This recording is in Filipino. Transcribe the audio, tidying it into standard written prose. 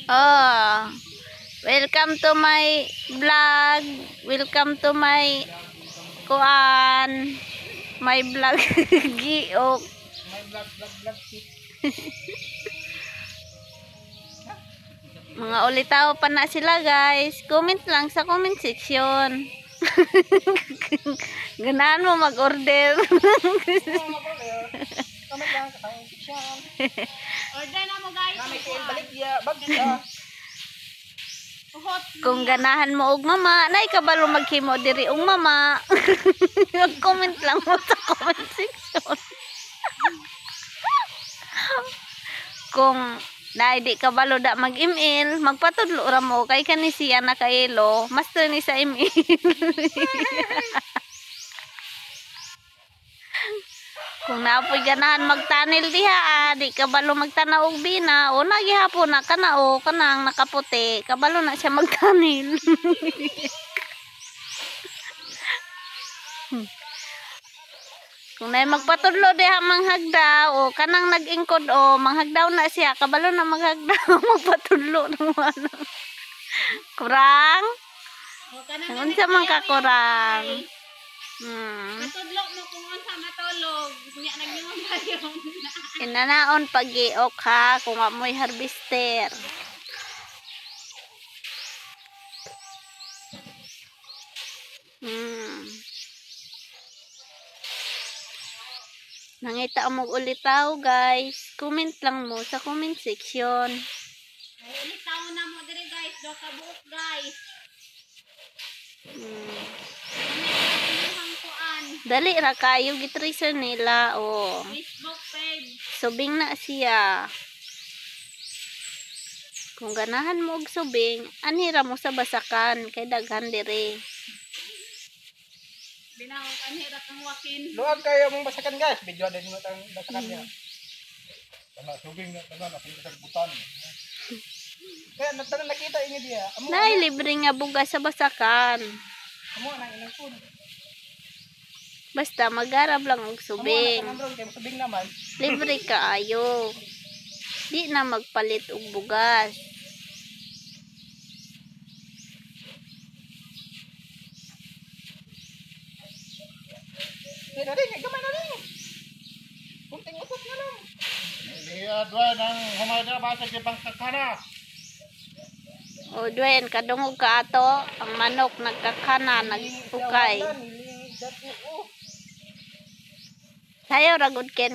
Oh, welcome to my vlog. Welcome to my kuan. My vlog giok. My vlog. Mga ulitaw pa na sila guys. Comment lang sa comment section. Ganahan mo mag-order. Comment lang sa comment section. Order na mo guys. Kami kayo balik ya. Bagya. Kung ganahan mo og mama, nay kabalo maghimo diri og mama. Comment lang mo sa comment section. Kung nay di kabalo da mag-email, magpatudlo ra mo kay kani siya na kailo, master ni sa email. Kung naapoy ganahan magtanil diha, di kabalo magtanaw og bina, o nagihapon na kanao kanang nakaputi, kabalo na siya magtanil. Kung nay magpatudlo diha manghagda o kanang nag-ingkod o manghagdaw na siya, kabalo na maghagdaw magpatudlo no ano. Kurang? Unsa man ka kurang? Matudlo mo kung unsa matulog. Nya naglimang bayong. Inanaon pag-iok ha, kung amoy harvester. Nangita mo ulitaw guys. Comment lang mo sa comment section. Ay ulitaw na mo diri guys, do ka buok guys. Dali ra kayo gitracer nila oh. Facebook page. Subing na siya. Kung ganahan mo og subing, anhira mo sa basakan kay daghan diri. Binaw kanira kang wakin. Luwag kayo mong basakan guys. Video din mo tang basakan niya. Tama subing na tanan ako sa butan. Kaya nagtanong nakita inyo diya. Nay libre nga bugas sa basakan. Amo nang ilang phone. Basta magarab lang og subing. Subing naman. Libre kaayo. Di na magpalit og bugas. Pero rin, gamay na rin. Kunting usap na lang. Iya dua nang humada basa ke pangkakana. O Duen, kadungog ka ato, ang manok nagkakana, nagpukay. Sayo ragod ken